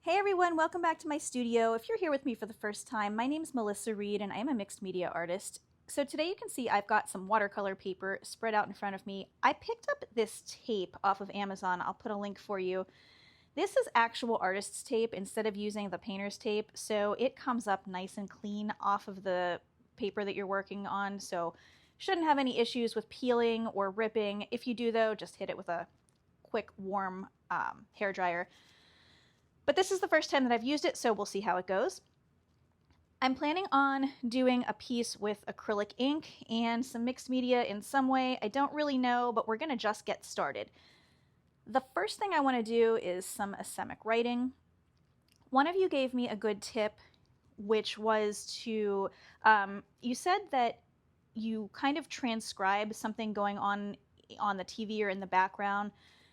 Hey everyone, welcome back to my studio. If you're here with me for the first time, my name is Melissa Reed and I am a mixed media artist. So today you can see I've got some watercolor paper spread out in front of me. I picked up this tape off of Amazon. I'll put a link for you. This is actual artist's tape instead of using the painter's tape, so it comes up nice and clean off of the paper that you're working on, so shouldn't have any issues with peeling or ripping. If you do though, just hit it with a quick warm hair dryer. But this is the first time that I've used it, so we'll see how it goes. I'm planning on doing a piece with acrylic ink and some mixed media in some way. I don't really know, but we're gonna just get started. The first thing I wanna do is some asemic writing. One of you gave me a good tip, which was to, you said that you kind of transcribe something going on the TV or in the background,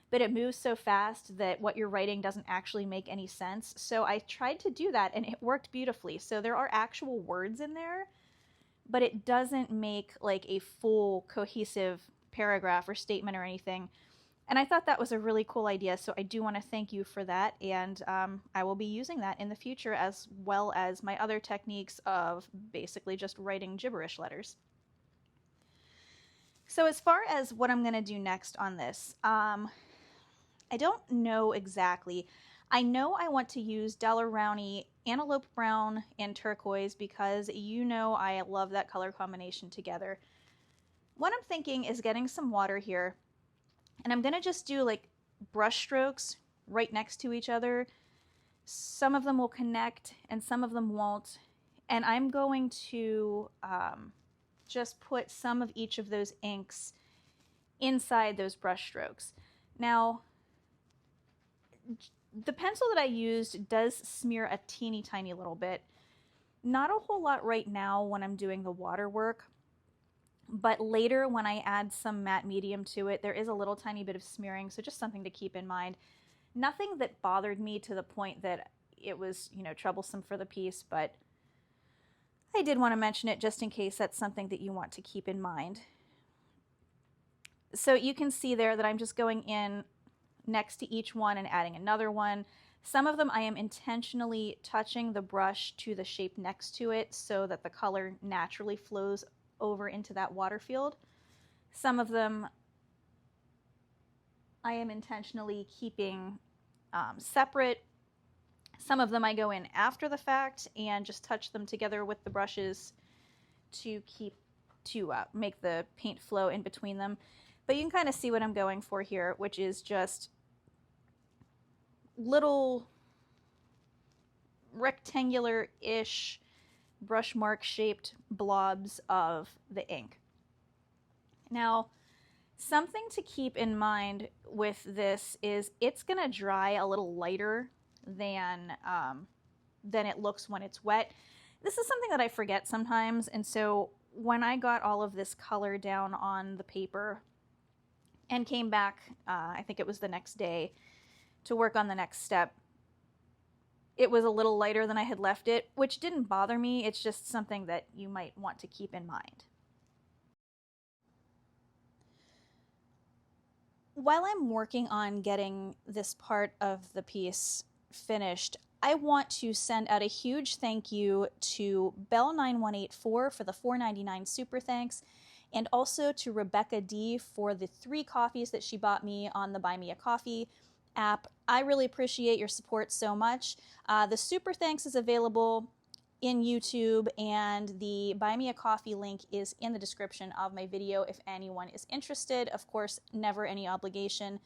but it moves so fast that what you're writing doesn't actually make any sense. So I tried to do that and it worked beautifully. So there are actual words in there, but it doesn't make like a full cohesive paragraph or statement or anything. And I thought that was a really cool idea, so I do want to thank you for that, and I will be using that in the future as well as my other techniques of basically just writing gibberish letters. So as far as what I'm going to do next on this, I don't know exactly. I know I want to use Daler Rowney, Antelope Brown and Turquoise because you know I love that color combination together. What I'm thinking is getting some water here, and I'm going to just do like brush strokes right next to each other. Some of them will connect and some of them won't. And I'm going to just put some of each of those inks inside those brush strokes. Now, the pencil that I used does smear a teeny tiny little bit. Not a whole lot right now when I'm doing the water work, but later when I add some matte medium to it, there is a little tiny bit of smearing, so just something to keep in mind. Nothing that bothered me to the point that it was, troublesome for the piece, but I did want to mention it just in case that's something that you want to keep in mind. So you can see there that I'm just going in next to each one and adding another one. Some of them I am intentionally touching the brush to the shape next to it so that the color naturally flows over into that water field. Some of them I am intentionally keeping separate. Some of them I go in after the fact and just touch them together with the brushes to make the paint flow in between them. But you can kind of see what I'm going for here, which is just little rectangular-ish brush mark shaped blobs of the ink. Now, something to keep in mind with this is it's going to dry a little lighter than it looks when it's wet. This is something that I forget sometimes, and so when I got all of this color down on the paper and came back, I think it was the next day, to work on the next step, it was a little lighter than I had left it, which didn't bother me. It's just something that you might want to keep in mind. While I'm working on getting this part of the piece finished, I want to send out a huge thank you to Bell9184 for the $4.99 super thanks, and also to Rebecca D for the 3 coffees that she bought me on the Buy Me a Coffee app. I really appreciate your support so much. The super thanks is available in YouTube, and the Buy Me a Coffee link is in the description of my video if anyone is interested. Of course, never any obligation.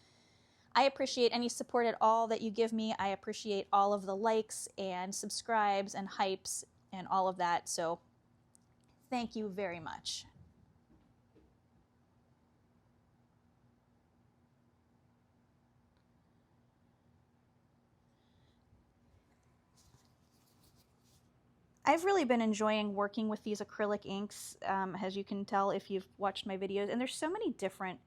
I appreciate any support at all that you give me. I appreciate all of the likes and subscribes and hypes and all of that, so thank you very much. I've really been enjoying working with these acrylic inks, as you can tell if you've watched my videos, and there's so many different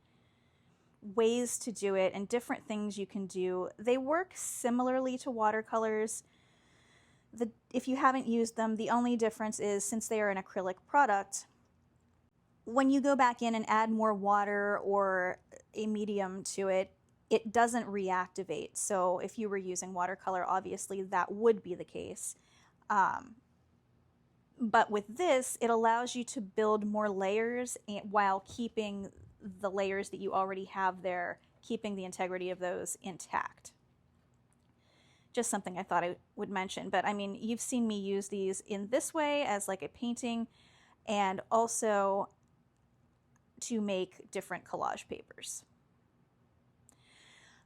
ways to do it and different things you can do. They work similarly to watercolors. If you haven't used them, the only difference is since they are an acrylic product, when you go back in and add more water or a medium to it, it doesn't reactivate. So if you were using watercolor, obviously that would be the case. But with this, it allows you to build more layers while keeping the layers that you already have there, keeping the integrity of those intact. Just something I thought I would mention. But I mean, you've seen me use these in this way as like a painting, and also to make different collage papers.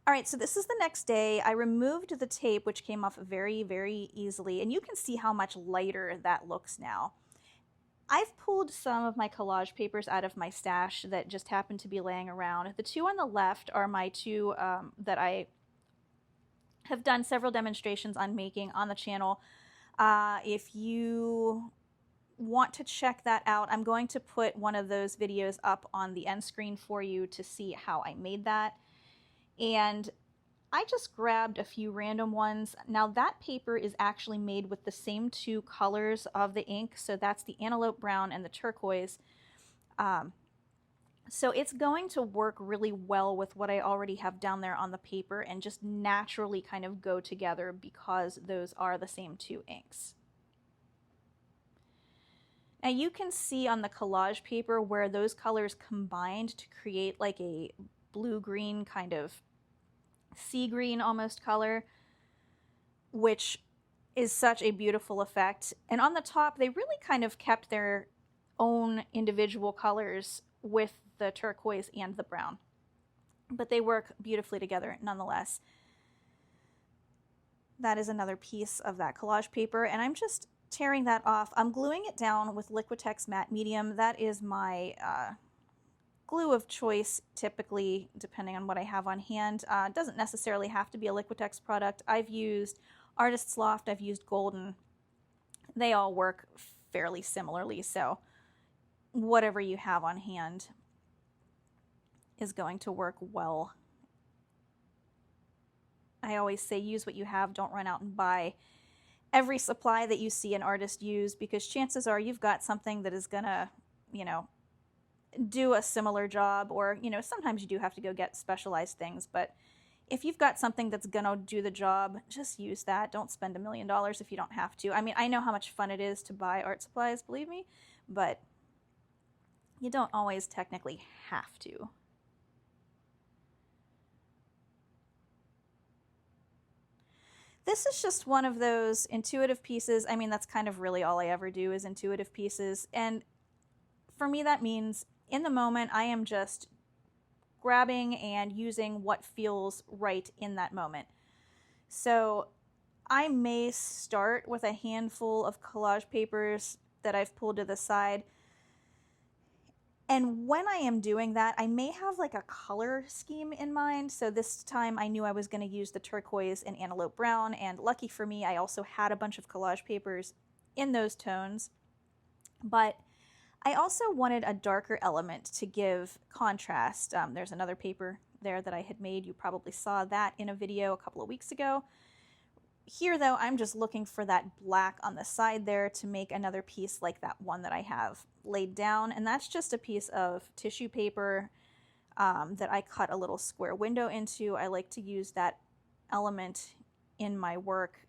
All right, so this is the next day. I removed the tape, which came off very, very easily, and you can see how much lighter that looks now. I've pulled some of my collage papers out of my stash that just happened to be laying around. The two on the left are my two that I have done several demonstrations on making on the channel. If you want to check that out, I'm going to put one of those videos up on the end screen for you to see how I made that. And I just grabbed a few random ones. Now that paper is actually made with the same two colors of the ink, so that's the Antelope Brown and the Turquoise. So it's going to work really well with what I already have down there on the paper and just naturally kind of go together because those are the same two inks. Now you can see on the collage paper where those colors combined to create like a blue-green kind of sea green almost color, which is such a beautiful effect. And on the top, they really kind of kept their own individual colors with the turquoise and the brown, but they work beautifully together nonetheless. That is another piece of that collage paper, and I'm just tearing that off. I'm gluing it down with Liquitex matte medium. That is my glue of choice, typically, depending on what I have on hand. It doesn't necessarily have to be a Liquitex product. I've used Artist's Loft, I've used Golden. They all work fairly similarly, so whatever you have on hand is going to work well. I always say use what you have, don't run out and buy every supply that you see an artist use, because chances are you've got something that is gonna, you know, do a similar job, or, you know, sometimes you do have to go get specialized things, but if you've got something that's gonna do the job, just use that. Don't spend $1 million if you don't have to. I mean, I know how much fun it is to buy art supplies, believe me, but you don't always technically have to. This is just one of those intuitive pieces. I mean, that's kind of really all I ever do is intuitive pieces, and for me that means in the moment, I am just grabbing and using what feels right in that moment. So I may start with a handful of collage papers that I've pulled to the side. And when I am doing that, I may have like a color scheme in mind. So this time I knew I was going to use the turquoise and Antelope Brown. And lucky for me, I also had a bunch of collage papers in those tones. But I also wanted a darker element to give contrast. There's another paper there that I had made. You probably saw that in a video a couple of weeks ago. Here, though, I'm just looking for that black on the side there to make another piece like that one that I have laid down. And that's just a piece of tissue paper that I cut a little square window into. I like to use that element in my work.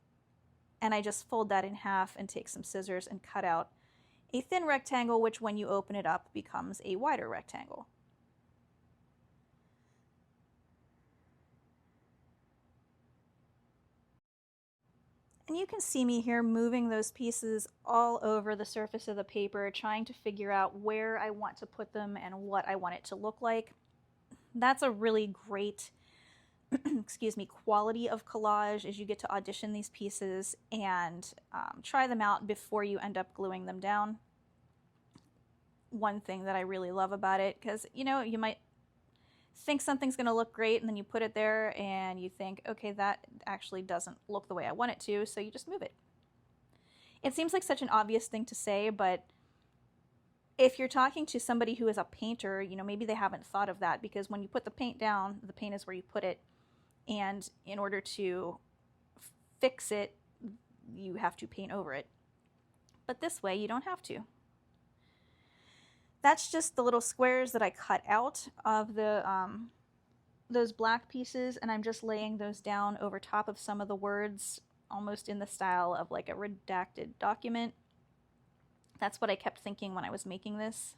And I just fold that in half and take some scissors and cut out a thin rectangle, which when you open it up becomes a wider rectangle. And you can see me here moving those pieces all over the surface of the paper, trying to figure out where I want to put them and what I want it to look like. That's a really great excuse me, quality of collage, is you get to audition these pieces and try them out before you end up gluing them down. One thing that I really love about it, because, you know, you might think something's going to look great and then you put it there and you think, okay, that actually doesn't look the way I want it to, so you just move it. It seems like such an obvious thing to say, but if you're talking to somebody who is a painter, you know, maybe they haven't thought of that, because when you put the paint down, the paint is where you put it, and in order to fix it, you have to paint over it. But this way, you don't have to. That's just the little squares that I cut out of the those black pieces and I'm just laying those down over top of some of the words, almost in the style of like a redacted document. That's what I kept thinking when I was making this.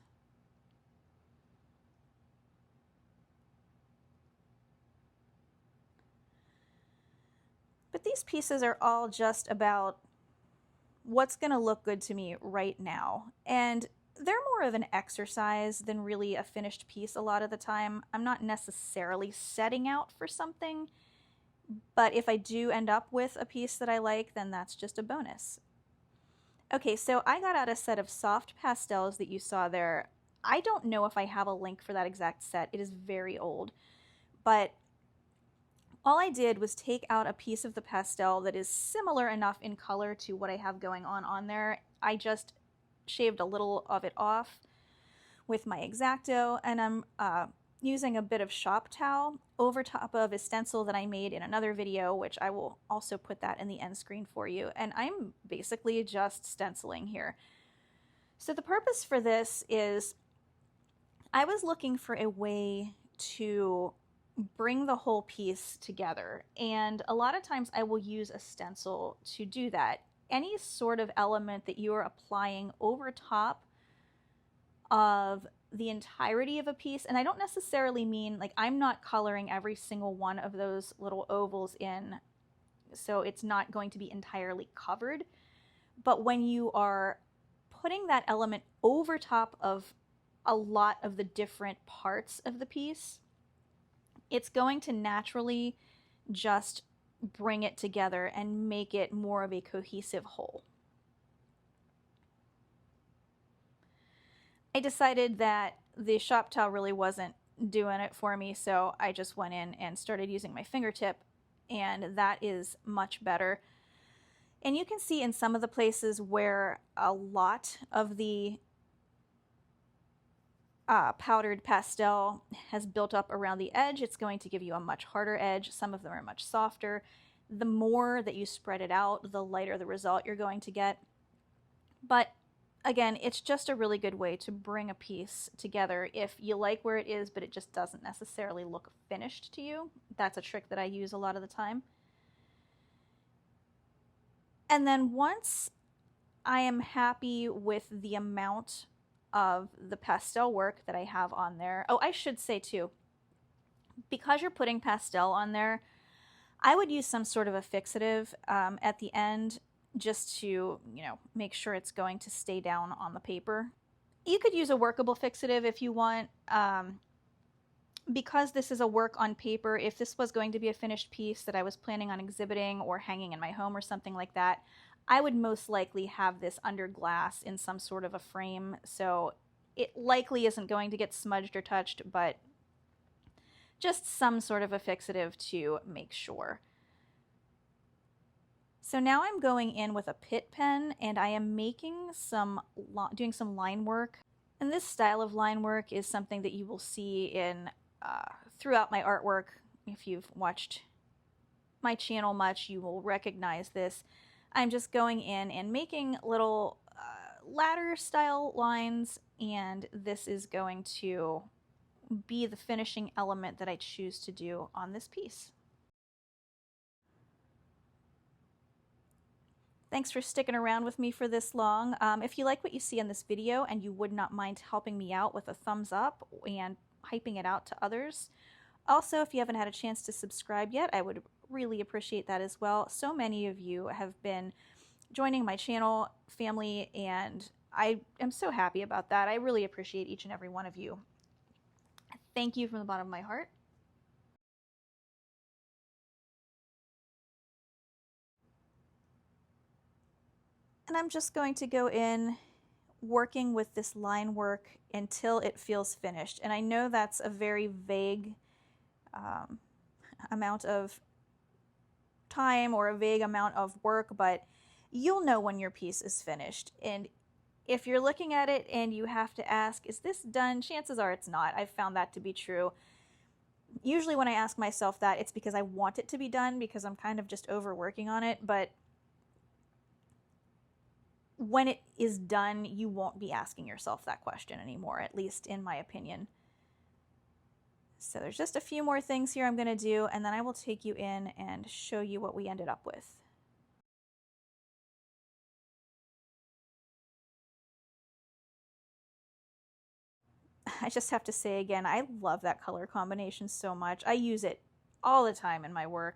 But these pieces are all just about what's going to look good to me right now. And they're more of an exercise than really a finished piece a lot of the time. I'm not necessarily setting out for something, but if I do end up with a piece that I like, then that's just a bonus. Okay, so I got out a set of soft pastels that you saw there. I don't know if I have a link for that exact set. It is very old, but all I did was take out a piece of the pastel that is similar enough in color to what I have going on there. I just shaved a little of it off with my X-Acto, and I'm using a bit of shop towel over top of a stencil that I made in another video, which I will also put that in the end screen for you. And I'm basically just stenciling here. So the purpose for this is I was looking for a way to bring the whole piece together, and a lot of times I will use a stencil to do that. Any sort of element that you are applying over top of the entirety of a piece, and I don't necessarily mean like I'm not coloring every single one of those little ovals in, so it's not going to be entirely covered, but when you are putting that element over top of a lot of the different parts of the piece, it's going to naturally just bring it together and make it more of a cohesive whole. I decided that the shop towel really wasn't doing it for me, so I just went in and started using my fingertip, and that is much better. And you can see in some of the places where a lot of the powdered pastel has built up around the edge, it's going to give you a much harder edge. Some of them are much softer. The more that you spread it out, the lighter the result you're going to get. But again, it's just a really good way to bring a piece together if you like where it is, but it just doesn't necessarily look finished to you. That's a trick that I use a lot of the time. And then once I am happy with the amount of the pastel work that I have on there. Oh, I should say too, because you're putting pastel on there, I would use some sort of a fixative at the end just to, you know, make sure it's going to stay down on the paper. You could use a workable fixative if you want. Because this is a work on paper, if this was going to be a finished piece that I was planning on exhibiting or hanging in my home or something like that, I would most likely have this under glass in some sort of a frame, so it likely isn't going to get smudged or touched, but just some sort of a fixative to make sure. So now I'm going in with a Pitt pen, and I am making doing some line work. And this style of line work is something that you will see in throughout my artwork. If you've watched my channel much, you will recognize this. I'm just going in and making little ladder style lines, and this is going to be the finishing element that I choose to do on this piece. Thanks for sticking around with me for this long. If you like what you see in this video and you would not mind helping me out with a thumbs up and hyping it out to others. Also, if you haven't had a chance to subscribe yet, I would really appreciate that as well. So many of you have been joining my channel family, and I am so happy about that. I really appreciate each and every one of you. Thank you from the bottom of my heart. And I'm just going to go in working with this line work until it feels finished. And I know that's a very vague amount of time or a vague amount of work, but you'll know when your piece is finished. And if you're looking at it and you have to ask, is this done? Chances are it's not. I've found that to be true. Usually when I ask myself that, it's because I want it to be done, because I'm kind of just overworking on it. But when it is done, you won't be asking yourself that question anymore, at least in my opinion. So there's just a few more things here I'm going to do, and then I will take you in and show you what we ended up with. I just have to say again, I love that color combination so much. I use it all the time in my work.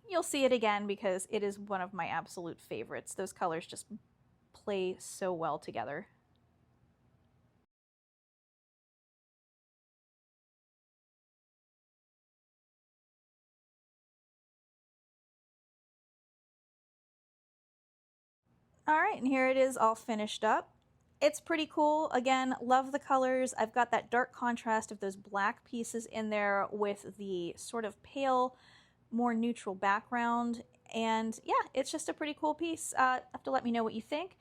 You'll see it again because it is one of my absolute favorites. Those colors just play so well together. All right, and here it is all finished up. It's pretty cool. Again, love the colors. I've got that dark contrast of those black pieces in there with the sort of pale, more neutral background. And yeah, it's just a pretty cool piece. Have to let me know what you think.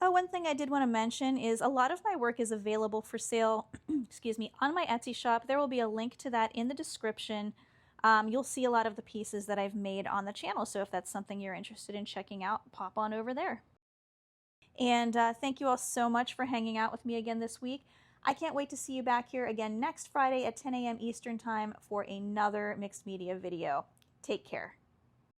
One thing I did want to mention is a lot of my work is available for sale, excuse me, on my Etsy shop. There will be a link to that in the description. You'll see a lot of the pieces that I've made on the channel, so if that's something you're interested in checking out, pop on over there. And thank you all so much for hanging out with me again this week. I can't wait to see you back here again next Friday at 10 a.m. Eastern Time for another mixed media video. Take care.